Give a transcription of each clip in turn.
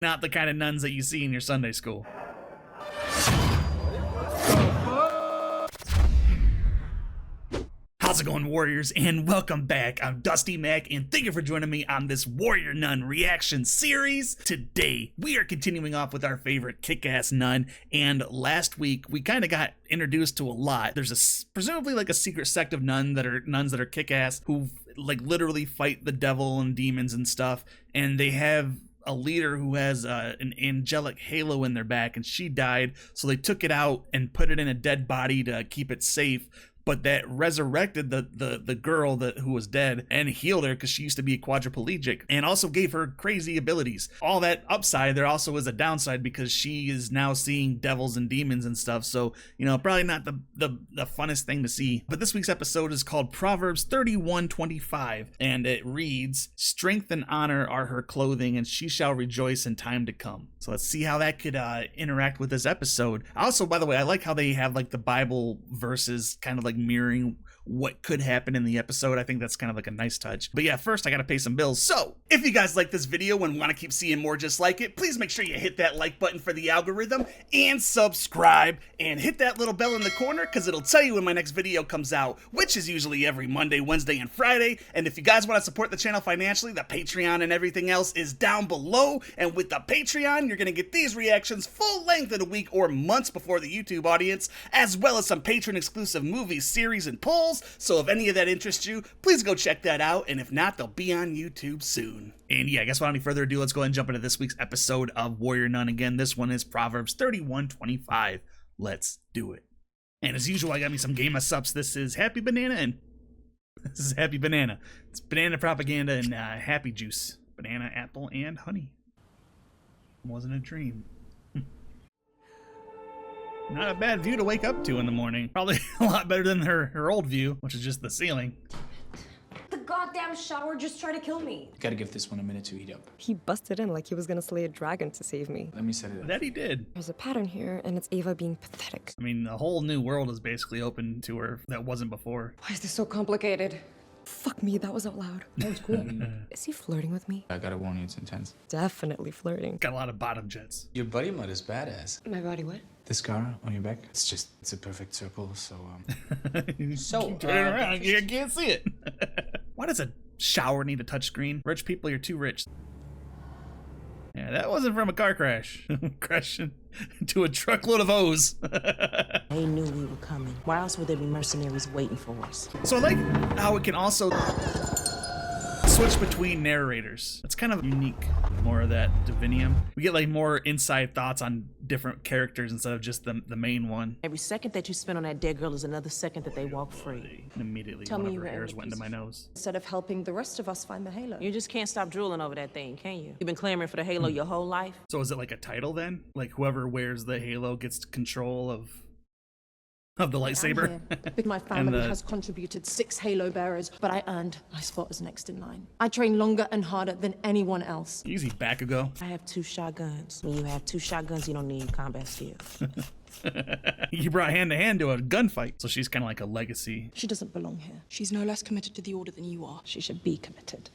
Not the kind of nuns that you see in your Sunday school. How's it going, Warriors? And welcome back. I'm Dusty Mac, and thank you for joining me on this Warrior Nun reaction series. Today, we are continuing off with our favorite kick-ass nun, and last week, we kind of got introduced to a lot. There's presumably like a secret sect of nuns that are kick-ass, who like literally fight the devil and demons and stuff, and they have a leader who has an angelic halo in their back, and she died, so they took it out and put it in a dead body to keep it safe. But that resurrected the girl who was dead and healed her because she used to be quadriplegic, and also gave her crazy abilities. All that upside, there also is a downside because she is now seeing devils and demons and stuff. So, you know, probably not the funnest thing to see. But this week's episode is called Proverbs 31:25, and it reads, "Strength and honor are her clothing, and she shall rejoice in time to come." So let's see how that could interact with this episode. Also, by the way, I like how they have like the Bible verses kind of like mirroring what could happen in the episode. I think that's kind of like a nice touch. But yeah, first I gotta pay some bills. So if you guys like this video and want to keep seeing more just like it, please make sure you hit that like button for the algorithm and subscribe and hit that little bell in the corner because it'll tell you when my next video comes out, which is usually every Monday, Wednesday, and Friday. And if you guys want to support the channel financially, the Patreon and everything else is down below. And with the Patreon, you're gonna get these reactions full length in a week or months before the YouTube audience, as well as some patron exclusive movies, series, and polls. So if any of that interests you, please go check that out, and if not, they'll be on YouTube soon. And yeah, I guess without any further ado, let's go ahead and jump into this week's episode of Warrior Nun. Again, this one is Proverbs 31:25. Let's do it. And as usual, I got me some Game of Sups. This is Happy Banana, and this is Happy Banana. It's banana propaganda and happy juice. Banana, apple, and honey. Wasn't a dream. Not a bad view to wake up to in the morning. Probably a lot better than her old view, which is just the ceiling. The goddamn shower just tried to kill me. Gotta give this one a minute to heat up. He busted in like he was gonna slay a dragon to save me. Let me set it up. That he did. There's a pattern here, and it's Ava being pathetic. I mean, the whole new world is basically open to her that wasn't before. Why is this so complicated? Fuck me, that was out loud. That was cool. Is he flirting with me? I gotta warn you, it's intense. Definitely flirting. Got a lot of bottom jets. Your buddy mod is badass. My body what? The scar on your back, it's a perfect circle, so, Keep turning around, you can't see it. Why does a shower need a touchscreen? Rich people, you're too rich. Yeah, that wasn't from a car crash. Crashing into a truckload of hose. They knew we were coming. Why else would there be mercenaries waiting for us? So I like how it can also switch between narrators. It's kind of unique. More of that Divinium. We get like more inside thoughts on different characters instead of just the main one. Every second that you spend on that dead girl is another second that they walk free. And immediately Tell one me of her you were hairs in went into the my nose. Instead of helping the rest of us find the halo. You just can't stop drooling over that thing, can you? You've been clamoring for the halo your whole life. So is it like a title then? Like whoever wears the halo gets control of the lightsaber? My family has contributed 6 halo bearers, but I earned my spot as next in line. I train longer and harder than anyone else. Easy Bakugo. I have 2 shotguns. When you have 2 shotguns, you don't need combat skills. You brought hand to hand to a gunfight. So she's kind of like a legacy. She doesn't belong here. She's no less committed to the order than you are. She should be committed.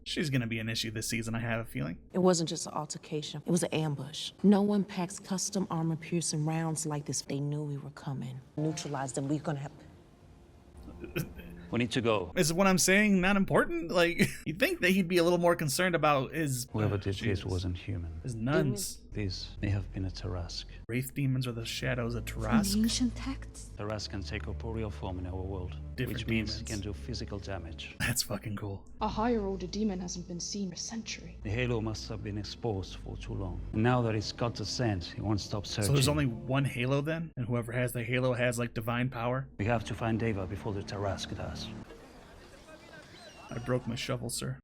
She's gonna be an issue this season, I have a feeling. It wasn't just an altercation. It was an ambush. No one packs custom armor-piercing rounds like this. They knew we were coming. Neutralize them. We're gonna have... We need to go. Is what I'm saying not important? Like, you'd think that he'd be a little more concerned about his... Whoever did this wasn't human. His nuns. These may have been a Tarask. Wraith demons or the shadows of From Tarask. the ancient texts. Tarask can take corporeal form in our world, Different which means demons. it can do physical damage. That's fucking cool. A higher order demon hasn't been seen for a century. The halo must have been exposed for too long. And now that it's got the scent, it won't stop searching. So there's only one halo then? And whoever has the halo has like divine power? We have to find Deva before the Tarask does. I broke my shovel, sir.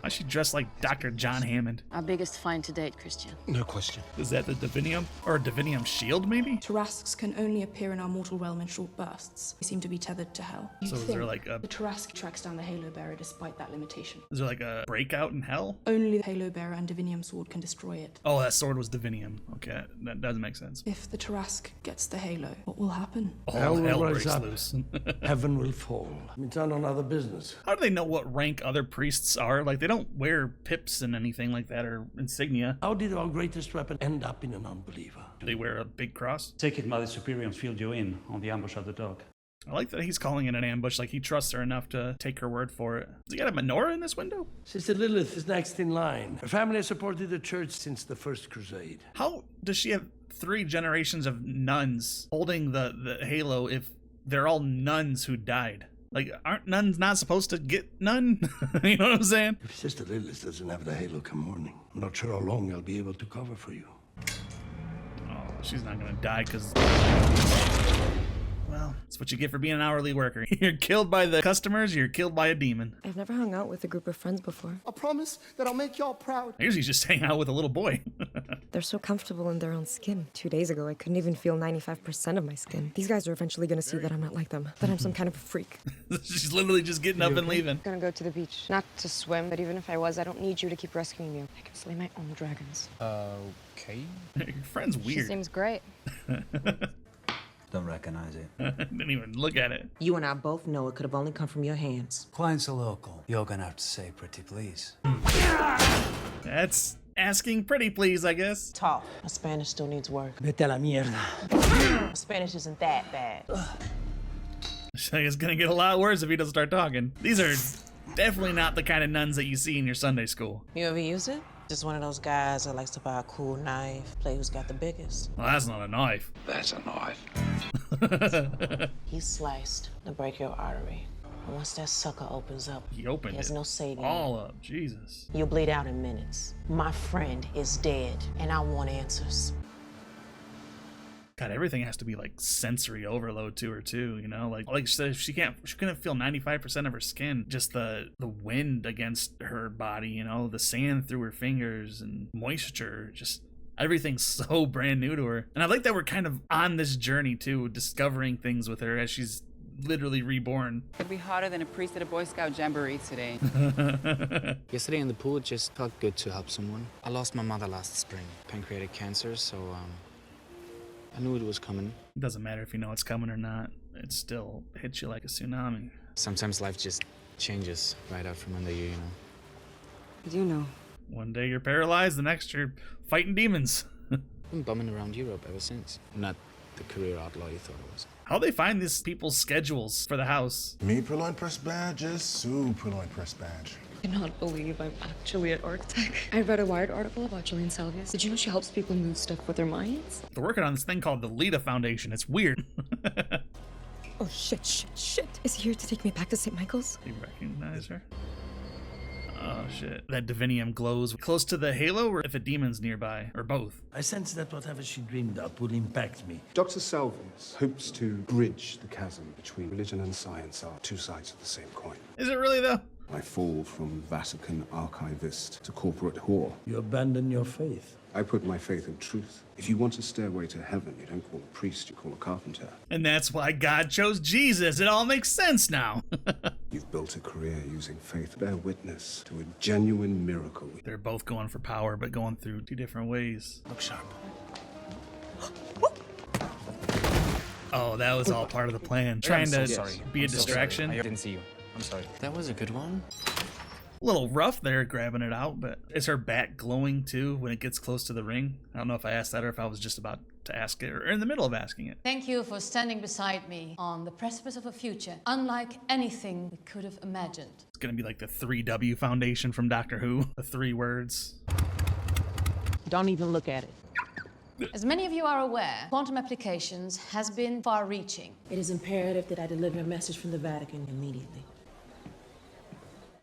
Why is she dressed like Dr. John Hammond? Our biggest find to date, Christian. No question. Is that the Divinium? Or a Divinium shield, maybe? Tarasks can only appear in our mortal realm in short bursts. They seem to be tethered to hell. So is there like a... The Tarask tracks down the Halo Bearer despite that limitation. Is there like a breakout in hell? Only the Halo Bearer and Divinium sword can destroy it. Oh, that sword was Divinium. Okay, that doesn't make sense. If the Tarask gets the Halo, what will happen? All Hell will hell rise breaks up. loose. Heaven will fall. We turn on other business. How do they know what rank other priests are? Like, they don't wear pips and anything like that or insignia. How did our greatest weapon end up in an unbeliever? Do they wear a big cross? Take it Mother Superior filled you in on the ambush of the dog. I like that he's calling it an ambush, like he trusts her enough to take her word for it. Does he got a menorah in this window? Sister Lilith is next in line. Her family has supported the church since the First Crusade. How does she have 3 generations of nuns holding the halo if they're all nuns who died? Like, aren't nuns not supposed to get none? You know what I'm saying? If Sister Lilith doesn't have the halo come morning, I'm not sure how long I'll be able to cover for you. Oh, she's not gonna die because... Well, that's what you get for being an hourly worker. You're killed by the customers, you're killed by a demon. I've never hung out with a group of friends before. I promise that I'll make y'all proud. I usually just hang out with a little boy. They're so comfortable in their own skin. 2 days ago, I couldn't even feel 95% of my skin. These guys are eventually gonna see that I'm not like them, that I'm some kind of a freak. She's literally just getting up and leaving. Gonna go to the beach. Not to swim, but even if I was, I don't need you to keep rescuing me. I can slay my own dragons. Okay. Your friend's She weird. seems great. Don't recognize it. Didn't even look at it. You and I both know it could have only come from your hands. Client's a local. You're gonna have to say pretty please. That's asking pretty please, I guess. Tough. My Spanish still needs work. Vete a la mierda. My Spanish isn't that bad. It's gonna get a lot worse if he doesn't start talking. These are definitely not the kind of nuns that you see in your Sunday school. You ever use it? Just one of those guys that likes to buy a cool knife, play who's got the biggest. Well, that's not a knife. That's a knife. He's sliced to break your artery. And once that sucker opens up, He opened there's it no saving all it. up. Jesus. You'll bleed out in minutes. My friend is dead, and I want answers. God, everything has to be like sensory overload to her too, you know? Like she couldn't feel 95% of her skin. Just the wind against her body, you know, the sand through her fingers and moisture, just everything's so brand new to her. And I like that we're kind of on this journey too, discovering things with her as she's literally reborn. Could be hotter than a priest at a Boy Scout jamboree today. Yesterday in the pool, it just felt good to help someone. I lost my mother last spring, pancreatic cancer, so I knew it was coming. It doesn't matter if you know it's coming or not. It still hits you like a tsunami. Sometimes life just changes right out from under you, you know. I do know. One day you're paralyzed, the next you're fighting demons. I've been bumming around Europe ever since. Not the career outlaw you thought I was. How they find these people's schedules for the house? Me purloin press badges, Sue purloin press badge. I cannot believe I'm actually at Arctech. I read a Wired article about Julian Salvius. Did you know she helps people move stuff with their minds? They're working on this thing called the Lita Foundation. It's weird. Oh, shit. Is he here to take me back to St. Michael's? You recognize her? Oh, shit. That divinium glows close to the halo or if a demon's nearby, or both. I sense that whatever she dreamed up will impact me. Dr. Salvius hopes to bridge the chasm between religion and science are 2 sides of the same coin. Is it really, though? I fall from Vatican archivist to corporate whore. You abandon your faith. I put my faith in truth. If you want a stairway to heaven, you don't call a priest, you call a carpenter. And that's why God chose Jesus. It all makes sense now. You've built a career using faith. Bear witness to a genuine miracle. They're both going for power, but going through 2 different ways. Look sharp. Oh, that was all part of the plan. Trying to be a distraction. I didn't see you. I'm sorry. That was a good one. A little rough there grabbing it out, but is her back glowing too when it gets close to the ring? I don't know if I asked that or if I was just about to ask it or in the middle of asking it. Thank you for standing beside me on the precipice of a future unlike anything we could have imagined. It's gonna be like the 3W Foundation from Doctor Who. The 3 words. Don't even look at it. As many of you are aware, quantum applications has been far-reaching. It is imperative that I deliver a message from the Vatican immediately.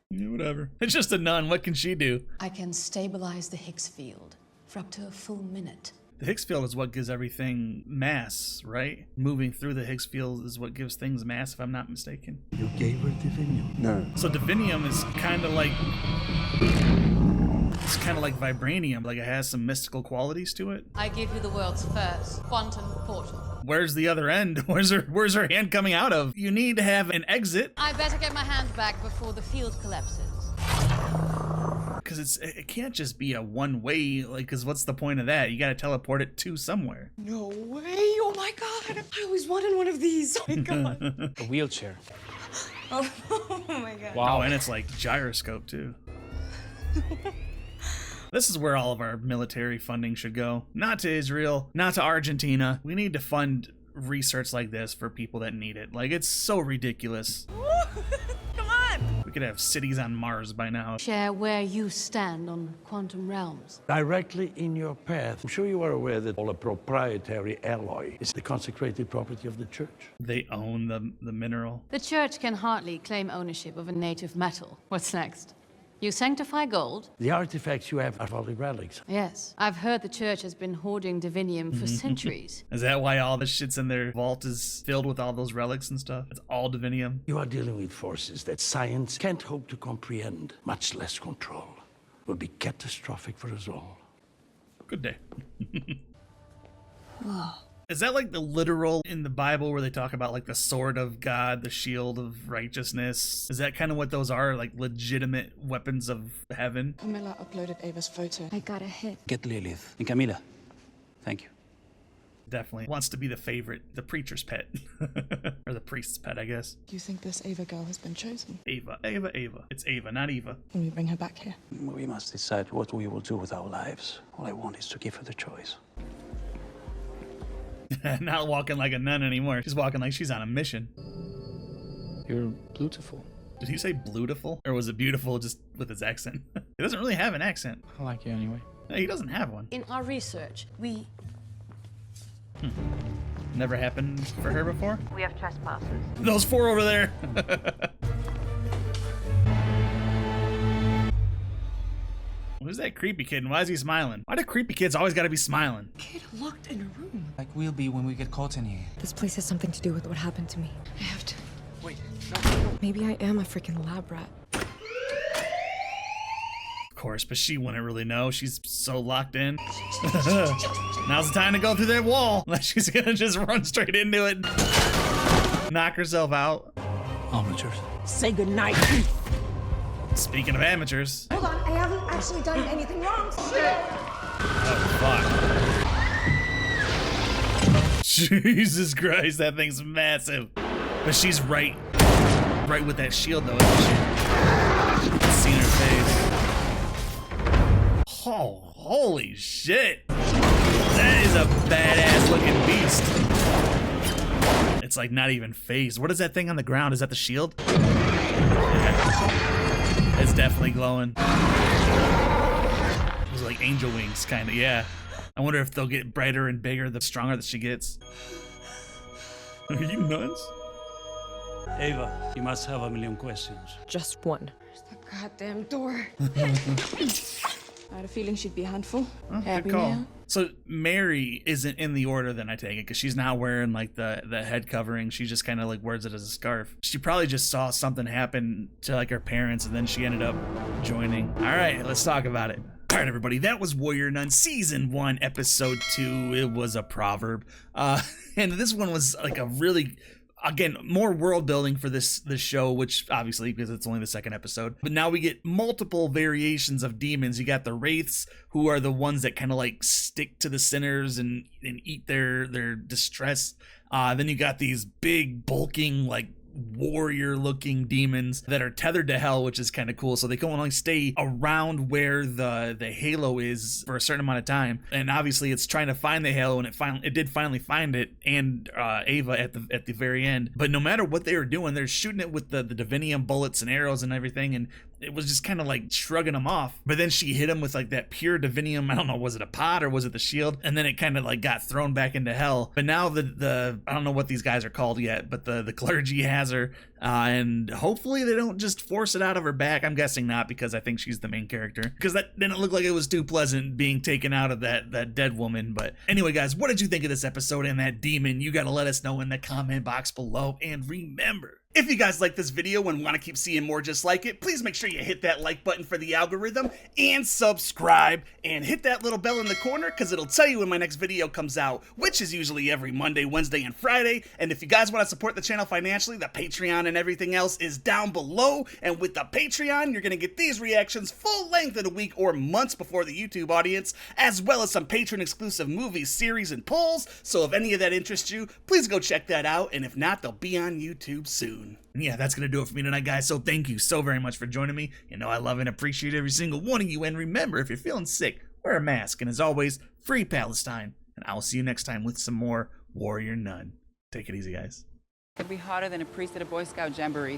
Yeah, whatever. It's just a nun. What can she do? I can stabilize the Higgs field for up to a full minute. The Higgs field is what gives everything mass, right? Moving through the Higgs field is what gives things mass, if I'm not mistaken. You gave her divinium? No. So divinium is kind of like... It's kind of like vibranium, like it has some mystical qualities to it. I give you the world's first quantum portal. Where's the other end? Where's her hand coming out of? You need to have an exit. I better get my hand back before the field collapses. Because it can't just be a one-way, like, because what's the point of that? You got to teleport it to somewhere. No way! Oh my god! I always wanted one of these! Oh my god! A wheelchair. Oh my god. Wow, and it's like gyroscope too. This is where all of our military funding should go. Not to Israel, not to Argentina. We need to fund research like this for people that need it. Like, it's so ridiculous. Come on! We could have cities on Mars by now. Share where you stand on quantum realms. Directly in your path. I'm sure you are aware that all a proprietary alloy is the consecrated property of the church. They own the mineral. The church can hardly claim ownership of a native metal. What's next? You sanctify gold? The artifacts you have are holy relics. Yes. I've heard the church has been hoarding divinium for centuries. Is that why all the shit's in their vault is filled with all those relics and stuff? It's all divinium. You are dealing with forces that science can't hope to comprehend, much less control. Will be catastrophic for us all. Good day. Is that like the literal in the Bible where they talk about like the sword of God, the shield of righteousness? Is that kind of what those are, like legitimate weapons of heaven? Camilla uploaded Ava's photo. I got a hit. Get Lilith. And Camila. Thank you. Definitely wants to be the favorite, the preacher's pet. Or the priest's pet, I guess. Do you think this Ava girl has been chosen? Ava. It's Ava, not Eva. Can we bring her back here? We must decide what we will do with our lives. All I want is to give her the choice. Not walking like a nun anymore. She's walking like she's on a mission. You're beautiful. Did he say beautiful? Or was it beautiful just with his accent? He doesn't really have an accent. I like you anyway. No, he doesn't have one. In our research, we Never happened for her before? We have trespassers. Those four over there. Who's that creepy kid and why is he smiling? Why do creepy kids always gotta be smiling? Kid locked in a room. Like we'll be when we get caught in here. This place has something to do with what happened to me. I have to. Wait, Maybe I am a freaking lab rat. Of course, but she wouldn't really know. She's so locked in. Now's the time to go through that wall. She's gonna just run straight into it. Knock herself out. Amateurs. Say goodnight. Speaking of amateurs. Hold on, I haven't actually done anything wrong. Oh, fuck. Jesus Christ, that thing's massive. But she's right with that shield, though, isn't she? Seen her face. Oh, holy shit. That is a badass looking beast. It's like not even phased. What is that thing on the ground? Is that the shield? Yeah. It's definitely glowing. It's like angel wings, kind of, yeah. I wonder if they'll get brighter and bigger the stronger that she gets. Are you nuts? Ava, you must have a million questions. Just one. There's the goddamn door. I had a feeling she'd be a handful. Oh, Happy good call. now? So Mary isn't in the order then, I take it, because she's not wearing like the head covering. She just kind of like wears it as a scarf. She probably just saw something happen to like her parents and then she ended up joining. All right, let's talk about it. All right, everybody, that was Warrior Nun Season 1, Episode 2. It was a proverb. And this one was like a really... Again, more world building for this show, which obviously because it's only the second episode. But now we get multiple variations of demons. You got the wraiths, who are the ones that kind of like stick to the sinners and eat their distress. Then you got these big bulking like warrior looking demons that are tethered to hell, which is kind of cool, so they can only stay around where the halo is for a certain amount of time. And obviously it's trying to find the halo, and it did finally find it, and Ava at the very end. But no matter what they were doing, they're shooting it with the divinium bullets and arrows and everything, and it was just kind of like shrugging them off. But then she hit him with like that pure divinium, I don't know, was it a pot or was it the shield? And then it kind of like got thrown back into hell. But now the I don't know what these guys are called yet, but the clergy has her, and hopefully they don't just force it out of her back. I'm guessing not, because I think she's the main character, because that didn't look like it was too pleasant being taken out of that dead woman. But anyway, guys, what did you think of this episode and that demon? You gotta let us know in the comment box below. And remember, if you guys like this video and want to keep seeing more just like it, please make sure you hit that like button for the algorithm and subscribe and hit that little bell in the corner, because it'll tell you when my next video comes out, which is usually every Monday, Wednesday, and Friday. And if you guys want to support the channel financially, the Patreon and everything else is down below. And with the Patreon, you're going to get these reactions full length in a week or months before the YouTube audience, as well as some patron exclusive movies, series, and polls. So if any of that interests you, please go check that out. And if not, they'll be on YouTube soon. soon. And yeah, that's going to do it for me tonight, guys. So thank you so very much for joining me. You know I love and appreciate every single one of you. And remember, if you're feeling sick, wear a mask. And as always, free Palestine. And I will see you next time with some more Warrior Nun. Take it easy, guys. It'd be hotter than a priest at a Boy Scout jamboree.